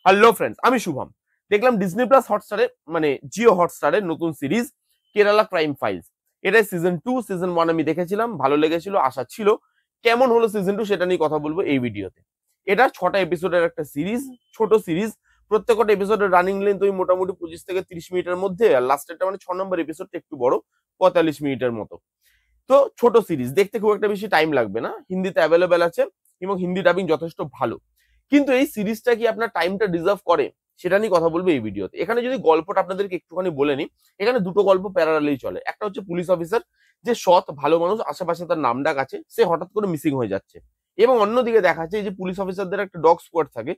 Hello friends, আমি শুভম। দেখলাম Disney plus হটস্টারে মানে জিও হটস্টারের নতুন সিরিজ কেরালা ক্রাইম ফাইলস। এটাই সিজন 2 সিজন 1 আমি দেখেছিলাম, ভালো লেগেছিল, আশা ছিল। কেমন হলো সিজন 2 সেটা নিয়ে কথা বলবো এই ভিডিওতে। এটা 6টা এপিসোডের একটা সিরিজ, ছোট সিরিজ। প্রত্যেকটা এপিসোডের রানিং লেন্থ ওই মোটামুটি 25 থেকে 30 মিনিটের মধ্যে, আর লাস্টেরটা মানে 6 নম্বর এপিসোডটা একটু বড়, 45 মিনিটের মতো। তো ছোট সিরিজ দেখতে খুব একটা বেশি টাইম লাগবে না, হিন্দিতে অ্যাভেলেবেল আছে এবং হিন্দি ডাবিং যথেষ্ট ভালো। কিন্তু এই সিরিজটা কি আপনার টাইমটা ডিজার্ভ করে সেটা নিয়ে কথা বলবো এই ভিডিওতে। এখানে যদি গল্পটা আপনাদেরকে একটুখানি বলে নিই, এখানে দুটো গল্প প্যারালালি চলে। একটা হচ্ছে পুলিশ অফিসার, যে সৎ ভালো মানুষ, আশেপাশে তার নাম ডাক আছে, সে হঠাৎ করে মিসিং হয়ে যাচ্ছে। এবং অন্যদিকে দেখা যাচ্ছে এই যে পুলিশ অফিসারদের একটা ডগ স্কোয়াড থাকে,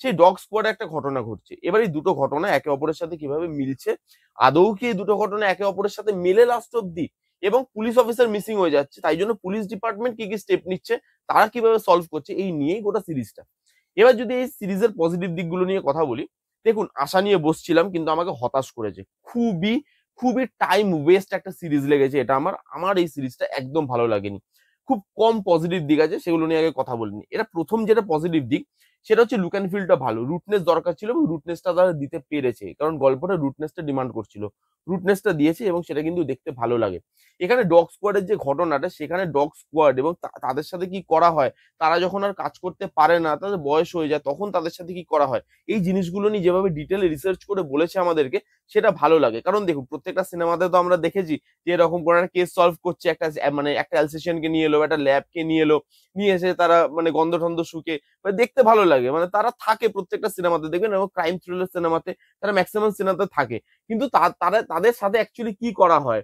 সেই ডগ স্কোয়াডে একটা ঘটনা ঘটছে। এবার এই দুটো ঘটনা একে অপরের সাথে কিভাবে মিলছে, আদৌ কি এই দুটো ঘটনা একে অপরের সাথে মেলে লাস্ট অব্দি, এবং পুলিশ অফিসার মিসিং হয়ে যাচ্ছে, তাই জন্য পুলিশ ডিপার্টমেন্ট কি কি স্টেপ নিচ্ছে, তারা কিভাবে সলভ করছে, এই নিয়েই গোটা সিরিজটা। এবার যদি এই সিরিজের পজিটিভ দিকগুলো নিয়ে কথা বলি, দেখুন আশা নিয়ে বসছিলাম কিন্তু আমাকে হতাশ করেছে। খুবই খুবই টাইম ওয়েস্ট একটা সিরিজ লেগেছে এটা আমার। আমার এই সিরিজটা একদম ভালো লাগেনি। খুব কম পজিটিভ দিক আছে, সেগুলো নিয়ে আগে কথা বলিনি। এটা প্রথম যেটা পজিটিভ দিক, সেটা হচ্ছে লুক অ্যান্ড ফিলটা ভালো। রুটনেস দরকার ছিল এবং রুটনেসটা তারা দিতে পেরেছে, কারণ গল্পটা রুটনেসটা ডিমান্ড করছিল। রুটনেসটা দিয়েছে এবং সেটা কিন্তু দেখতে ভালো লাগে। এখানে ডগ স্কোয়াডের যে ঘটনাটা, সেখানে ডগ স্কোয়াড এবং তাদের সাথে কি করা হয়, তারা যখন আর কাজ করতে পারে না, তাদের বয়স হয়ে যায়, তখন তাদের সাথে কি করা হয়, এই জিনিসগুলো নিয়ে যেভাবে ডিটেলে রিসার্চ করে বলেছে আমাদেরকে, সেটা ভালো লাগে। কারণ দেখুন প্রত্যেকটা সিনেমাতে তো আমরা দেখেছি যে এরকম কোনো একটা কেস সলভ করছে, একটা মানে একটা অ্যালসেশিয়ানকে নিয়ে এলো, একটা ল্যাবকে নিয়ে এলো, নিয়ে এসে তারা মানে গন্ধ টন্ধ শুকে, মানে দেখতে ভালো লাগে। মানে তারা থাকে প্রত্যেকটা সিনেমাতে, দেখবেন এবং ক্রাইম থ্রিলার সিনেমাতে তারা ম্যাক্সিমাম সিনেমাতে থাকে। কিন্তু তারা তাদের সাথে অ্যাকচুয়ালি কি করা হয়,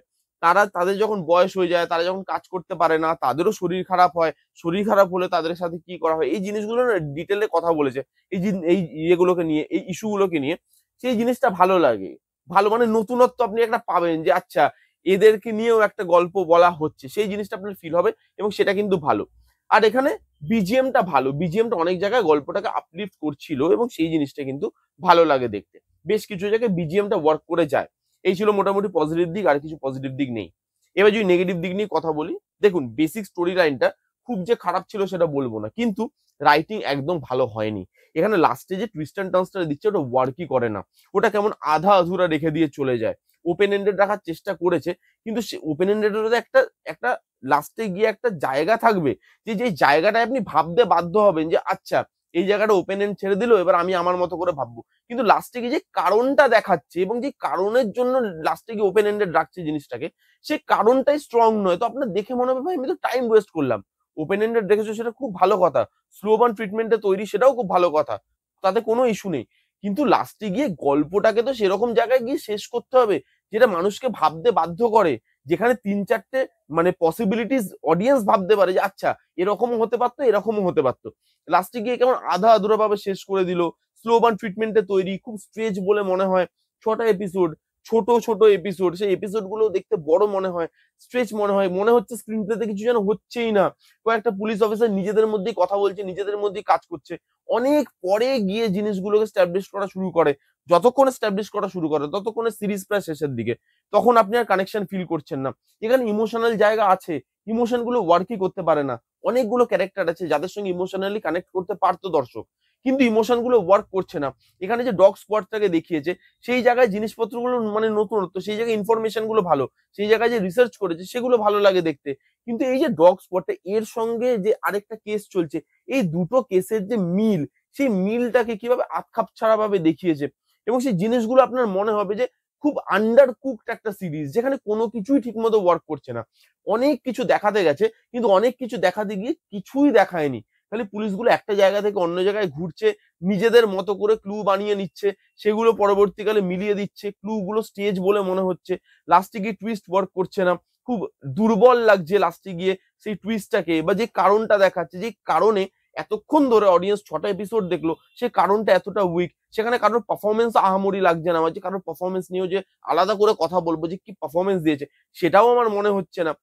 তাদের যখন বয়স হয়ে যায়, তারা যখন কাজ করতে পারে না, তাদেরও শরীর খারাপ হয়, শরীর খারাপ হলে তাদের সাথে কি করা হয়, এই জিনিসগুলো না ডিটেলে কথা বলেছে। এই ইয়েগুলোকে নিয়ে, এই ইস্যুগুলোকে নিয়ে, সেই জিনিসটা ভালো লাগে। ভালো মানে নতুনত্ব আপনি একটা পাবেন যে আচ্ছা, এদেরকে নিয়েও একটা গল্প বলা হচ্ছে, সেই জিনিসটা আপনার ফিল হবে এবং সেটা কিন্তু ভালো। আর এখানে বিজিএমটা ভালো, বিজিএমটা অনেক জায়গায় গল্পটাকে আপলিফট করছিল এবং সেই জিনিসটা কিন্তু ভালো লাগে দেখতে। বেশ কিছু জায়গায় বিজিএমটা ওয়ার্ক করে যায়। এই ছিল মোটামুটি পজিটিভ দিক, আর কিছু পজিটিভ দিক নেই। এবার যদি নেগেটিভ দিক নিয়ে কথা বলি, দেখুন বেসিক স্টোরি লাইনটা খুব যে খারাপ ছিল সেটা বলবো না, কিন্তু রাইটিং একদম ভালো হয়নি। এখানে লাস্টে যে টুইস্ট অ্যান্ড টার্নসটা দিচ্ছে, ওটা ওয়ার্কই করে না। ওটা কেমন আধা আধুরা রেখে দিয়ে চলে যায়। ওপেন এন্ডেড রাখার চেষ্টা করেছে, কিন্তু সে ওপেন এন্ডেড একটা একটা লাস্টে গিয়ে একটা জায়গা থাকবে, যে জায়গাটায় আপনি ভাবতে বাধ্য হবেন যে আচ্ছা, এই জায়গাটা ওপেন এন্ড ছেড়ে দিল, এবার আমি আমার মতো করে ভাববো। কিন্তু লাস্টে গিয়ে যে কারণটা দেখাচ্ছে এবং যে কারণের জন্য লাস্টে গিয়ে ওপেন এন্ডেড রাখছে জিনিসটাকে, সেই কারণটাই স্ট্রং নয়। তো আপনার দেখে মনে হবে ভাই আমি তো টাইম ওয়েস্ট করলাম। ওপেন এন্ডেড রেখেছো সেটা খুব ভালো কথা, স্লো বার্ন ট্রিটমেন্টে তৈরি সেটাও খুব ভালো কথা, তাতে কোনো ইস্যু নেই। কিন্তু লাস্টে গিয়ে গল্পটাকে তো সেরকম জায়গায় গিয়ে শেষ করতে হবে যেটা মানুষকে ভাবতে বাধ্য করে, যেখানে 3-4টে মানে পসিবিলিটিস অডিয়েন্স ভাবতে পারে যে আচ্ছা, এরকমও হতে পারতো, এরকমও হতে পারতো। লাস্টে গিয়ে কেমন আধা আধুরা ভাবে শেষ করে দিল। স্লো বার্ন ট্রিটমেন্টে তৈরি, খুব স্ট্রেচ বলে মনে হয়। 6টা এপিসোড, ছোট ছোট এপিসোড, সেই এপিসোড গুলো দেখতে বড় মনে হয়, স্ট্রেচ মনে হয়, মনে হচ্ছে স্ক্রিন প্লেতে কিছু যেন হচ্ছেই না। কয়েকটা পুলিশ অফিসার নিজেদের মধ্যেই কথা বলছে, নিজেদের মধ্যেই কাজ করছে। অনেক পরে গিয়ে জিনিসগুলোকে স্ট্যাবলিশ করা শুরু করে। যতক্ষণ স্ট্যাবলিশ করা শুরু করে ততক্ষণে সিরিজ প্রায় শেষের দিকে, তখন আপনি আর কানেকশন ফিল করছেন না। এখানে ইমোশনাল জায়গা আছে, ইমোশন গুলো ওয়ার্কই করতে পারে না। অনেকগুলো ক্যারেক্টার আছে যাদের সঙ্গে ইমোশনালি কানেক্ট করতে পারতো দর্শক, কিন্তু ইমোশন গুলো ওয়ার্ক করছে না। এখানে যে ডগ স্কোয়াডটাকে দেখিয়েছে, সেই জায়গায় জিনিসপত্রগুলো মানে নতুনত্ব, সেই জায়গায় ইনফরমেশন গুলো ভালো, সেই জায়গায় যে রিসার্চ করেছে সেগুলো ভালো লাগে দেখতে। কিন্তু এই যে ডগ স্কোয়াডটা, এর সঙ্গে যে আরেকটা কেস চলছে, এই দুটো কেসের যে মিল, সেই মিলটাকে কিভাবে আতখাপ ছাড়া ভাবে দেখিয়েছে। এবং সেই জিনিসগুলো আপনার মনে হবে যে খুব আন্ডার কুকড একটা সিরিজ, যেখানে কোনো কিছুই ঠিক মতো ওয়ার্ক করছে না। অনেক কিছু দেখাতে গেছে, কিন্তু অনেক কিছু দেখাতে গিয়ে কিছুই দেখায়নি। খালি পুলিশগুলো একটা জায়গা থেকে অন্য জায়গায় ঘুরছে, নিজেদের মতো করে ক্লু বানিয়ে নিচ্ছে, সেগুলো পরবর্তীকালে মিলিয়ে দিচ্ছে। ক্লু গুলো স্টেজ বলে মনে হচ্ছে, লাস্টে গিয়ে টুইস্ট ওয়ার্ক করছে না। খুব দুর্বল লাগছে লাস্টে গিয়ে সেই টুইস্টটাকে, বা যে কারণটা দেখাচ্ছে, যে কারণে এতক্ষণ ধরে অডিয়েন্স 6টা এপিসোড দেখলো, সে কারণটা এতটা উইক। সেখানে কারোর পারফরমেন্স আহামরি লাগছে না আমার, যে কারোর পারফরমেন্স নিয়েও যে আলাদা করে কথা বলবো যে কি পারফরমেন্স দিয়েছে, সেটাও আমার মনে হচ্ছে না।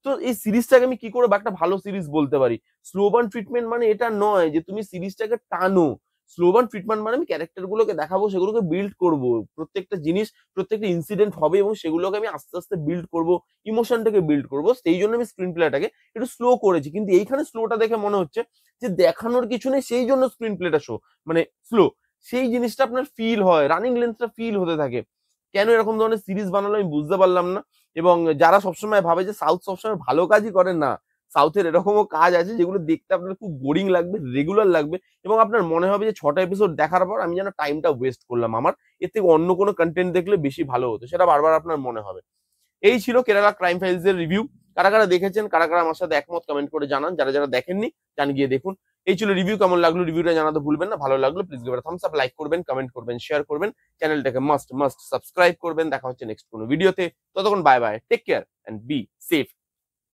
তো এই সিরিজটাকে আমি কি করে বা একটা ভালো সিরিজ বলতে পারি? স্লো বার্ন ট্রিটমেন্ট মানে এটা নয় যে তুমি সিরিজটাকে টানো। স্লো বার্ন ট্রিটমেন্ট মানে আমি ক্যারেক্টার গুলোকে দেখাবো, সেগুলোকে বিল্ড করব। প্রত্যেকটা জিনিস, প্রত্যেকটা ইনসিডেন্ট হবে এবং সেগুলোকে আমি আস্তে আস্তে বিল্ড করব, ইমোশনটাকে বিল্ড করব। সেই জন্য আমি স্ক্রিন প্লেটাকে একটু স্লো করেছি। কিন্তু এইখানে স্লোটা দেখে মনে হচ্ছে যে দেখানোর কিছু নেই, সেই জন্য স্ক্রিন প্লেটা মানে স্লো। সেই জিনিসটা আপনার ফিল হয়, রানিং লেন্থটা ফিল হতে থাকে। কেন এরকম ধরনের সিরিজ বানালো আমি বুঝতে পারলাম না। এবং যারা সবসময় ভাবে যে সাউথ সবসময় ভালো কাজই করে, না, সাউথের এরকমও কাজ আছে যেগুলো দেখতে আপনার খুব বোরিং লাগবে, রেগুলার লাগবে এবং আপনার মনে হবে যে 6টা এপিসোড দেখার পর আমি যেন টাইমটা ওয়েস্ট করলাম, আমার এর থেকে অন্য কোনো কন্টেন্ট দেখলে বেশি ভালো হতো, সেটা বারবার আপনার মনে হবে। এই ছিল কেরালা ক্রাইম ফাইলস এর রিভিউ। কারা কারা দেখেছেন, কারা কারা আমার সাথে একমত, কমেন্ট করে জানান। যারা যারা দেখেননি জান গিয়ে দেখুন। এই ছিল রিভিউ। কেমন লাগলো রিভিউটা জানাতে ভুলবেন না। ভালো লাগলো please give it a Thums up, like করবেন, কমেন্ট করবেন, শেয়ার করবেন, চ্যানেলটাকে মাস্ট সাবস্ক্রাইব করবেন। দেখা হচ্ছে নেক্সট কোনো ভিডিওতে। ততক্ষণ bye bye, take care and be safe.